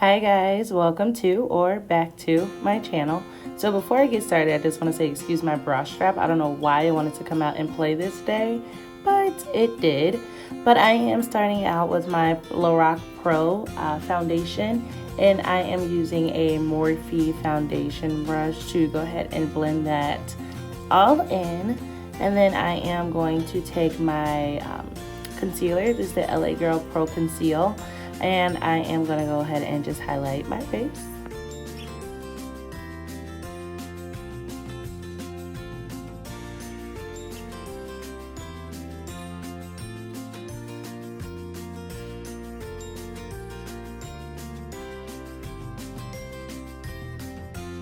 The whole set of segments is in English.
Hi guys, welcome to or back to my channel. So before I get started, I just want to say excuse my brush strap. I don't know why I wanted to come out and play this day, but it did. But I am starting out with my Lorac Pro foundation, and I am using a Morphe foundation brush to go ahead and blend that all in. And then I am going to take my concealer. This is the LA Girl Pro Conceal. And I am going to go ahead and just highlight my face.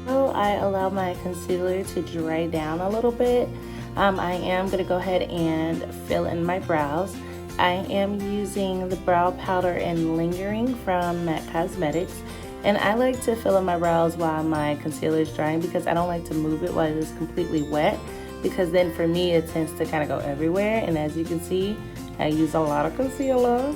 So I allow my concealer to dry down a little bit. I am going to go ahead and fill in my brows. I am using the brow powder and lingering from MAC Cosmetics, and I like to fill in my brows while my concealer is drying because I don't like to move it while it is completely wet, because then for me it tends to kind of go everywhere. And as you can see, I use a lot of concealer.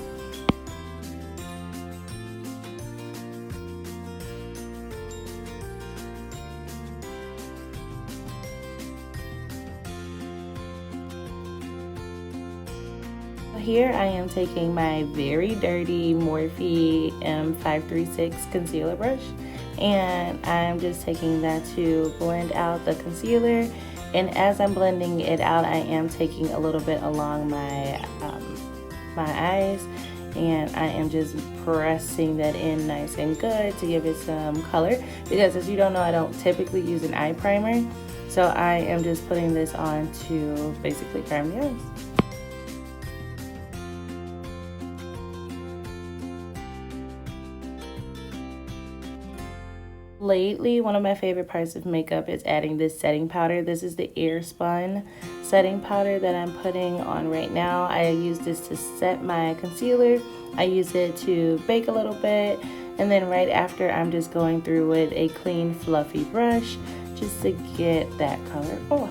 Here I am taking my very dirty Morphe M536 concealer brush, and I'm just taking that to blend out the concealer. And as I'm blending it out, I am taking a little bit along my eyes, and I am just pressing that in nice and good to give it some color, because as you don't know, I don't typically use an eye primer, so I am just putting this on to basically prime the eyes. Lately, one of my favorite parts of makeup is adding this setting powder. This is the Airspun setting powder that I'm putting on right now. I use this to set my concealer. I use it to bake a little bit, and then right after I'm just going through with a clean fluffy brush just to get that color off.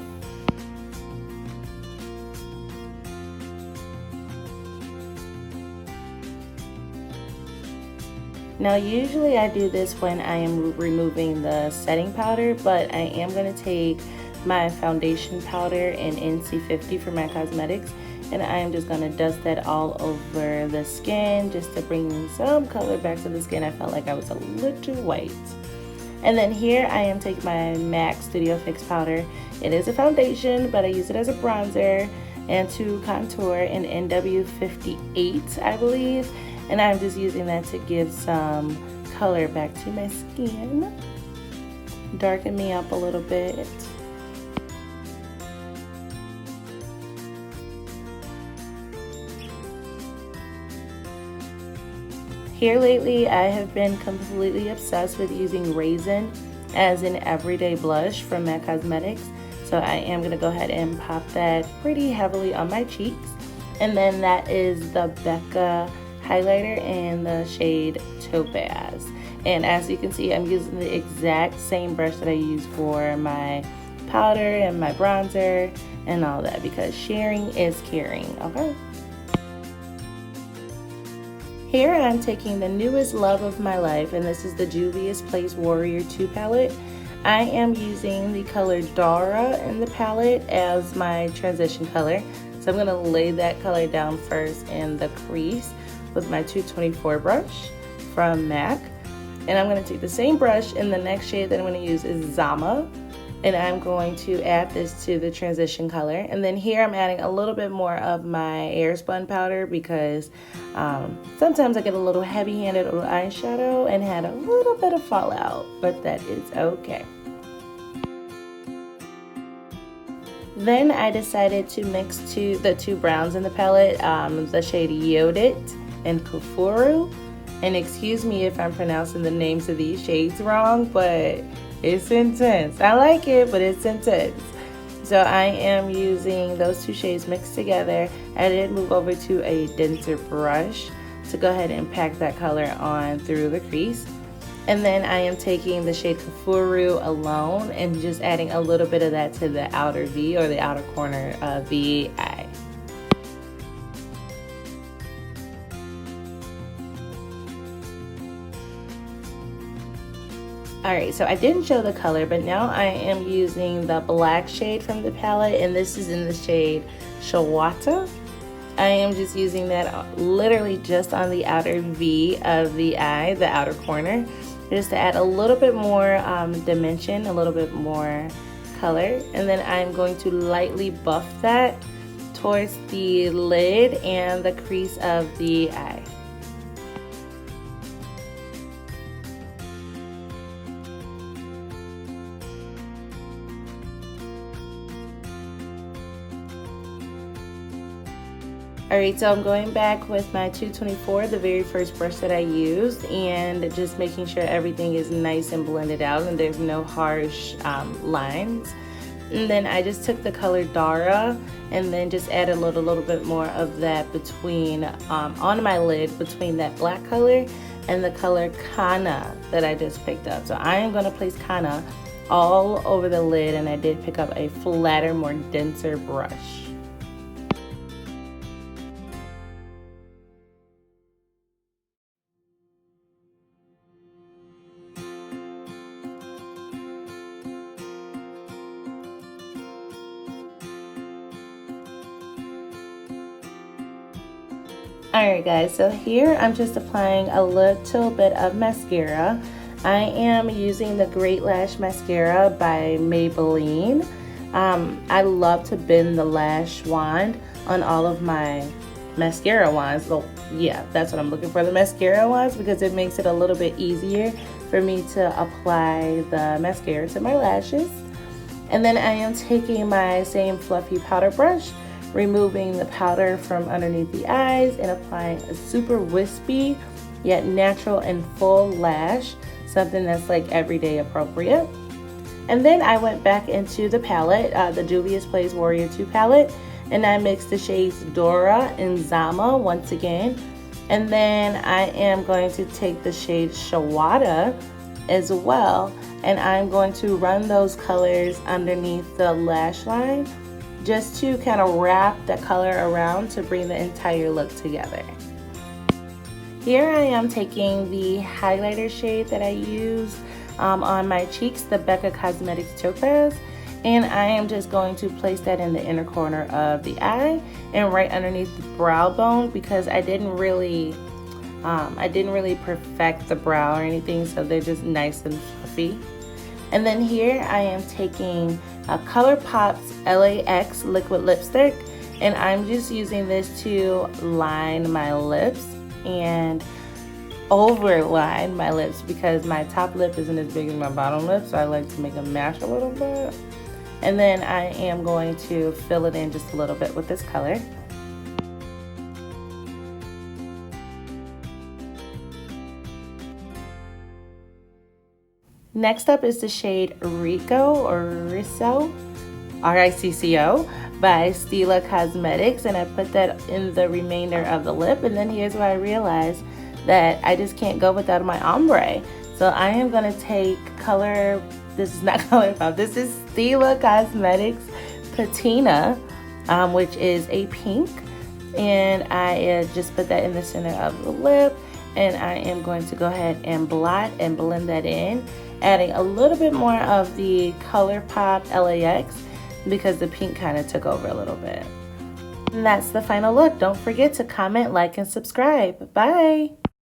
Now usually I do this when I am removing the setting powder, but I am going to take my foundation powder in NC50 from MAC Cosmetics, and I am just going to dust that all over the skin just to bring some color back to the skin. I felt like I was a little white. And then here I am taking my MAC Studio Fix powder. It is a foundation, but I use it as a bronzer and to contour in NW58, I believe. And I'm just using that to give some color back to my skin. Darken me up a little bit. Here lately, I have been completely obsessed with using Raisin as an everyday blush from MAC Cosmetics. So I am going to go ahead and pop that pretty heavily on my cheeks. And then that is the Becca highlighter in the shade Topaz. And as you can see, I'm using the exact same brush that I use for my powder and my bronzer and all that, because sharing is caring, okay? Here I'm taking the newest love of my life, and this is the Juvia's Place Warrior 2 palette. I am using the color Dara in the palette as my transition color. So I'm going to lay that color down first in the crease with my 224 brush from MAC. And I'm going to take the same brush, and the next shade that I'm going to use is Zama. And I'm going to add this to the transition color. And then here I'm adding a little bit more of my Airspun powder, because sometimes I get a little heavy-handed with eyeshadow and had a little bit of fallout, but that is okay. Then I decided to mix the two browns in the palette, the shade Yodit and Kufuru. And excuse me if I'm pronouncing the names of these shades wrong, but it's intense. I like it, but it's intense. So I am using those two shades mixed together. I did move over to a denser brush to go ahead and pack that color on through the crease. And then I am taking the shade Kufuru alone and just adding a little bit of that to the outer V, or the outer corner of the eye. Alright, so I didn't show the color, but now I am using the black shade from the palette, and this is in the shade Shawata. I am just using that literally just on the outer V of the eye, the outer corner, just to add a little bit more dimension, a little bit more color. And then I'm going to lightly buff that towards the lid and the crease of the eye. Alright, so I'm going back with my 224, the very first brush that I used, and just making sure everything is nice and blended out and there's no harsh lines. And then I just took the color Dara and then just added a little bit more of that between, on my lid, between that black color and the color Kana that I just picked up. So I am going to place Kana all over the lid, and I did pick up a flatter, more denser brush. Alright guys, so here I'm just applying a little bit of mascara. I am using the Great Lash Mascara by Maybelline. I love to bend the lash wand on all of my mascara wands. So yeah, that's what I'm looking for, the mascara wands, because it makes it a little bit easier for me to apply the mascara to my lashes. And then I am taking my same fluffy powder brush, removing the powder from underneath the eyes and applying a super wispy yet natural and full lash, something that's like everyday appropriate. And then I went back into the palette, the Juvia's Place Warrior 2 palette, and I mixed the shades Dora and Zama once again. And then I am going to take the shade Shawata as well, and I'm going to run those colors underneath the lash line just to kind of wrap the color around to bring the entire look together. Here I am taking the highlighter shade that I used on my cheeks, the Becca Cosmetics Topaz, and I am just going to place that in the inner corner of the eye and right underneath the brow bone, because I didn't really perfect the brow or anything, so they're just nice and fluffy. And then here I am taking ColourPop's LAX liquid lipstick, and I'm just using this to line my lips and overline my lips, because my top lip isn't as big as my bottom lip, so I like to make them match a little bit. And then I am going to fill it in just a little bit with this color. Next up is the shade Rico or Riso, R-I-C-C-O, by Stila Cosmetics, and I put that in the remainder of the lip. And then here's where I realized that I just can't go without my ombre. So I am going to take color, this is not ColourPop, this is Stila Cosmetics Patina, which is a pink, and I just put that in the center of the lip, and I am going to go ahead and blot and blend that in, adding a little bit more of the ColourPop LAX because the pink kind of took over a little bit. And that's the final look. Don't forget to comment, like, and subscribe. Bye!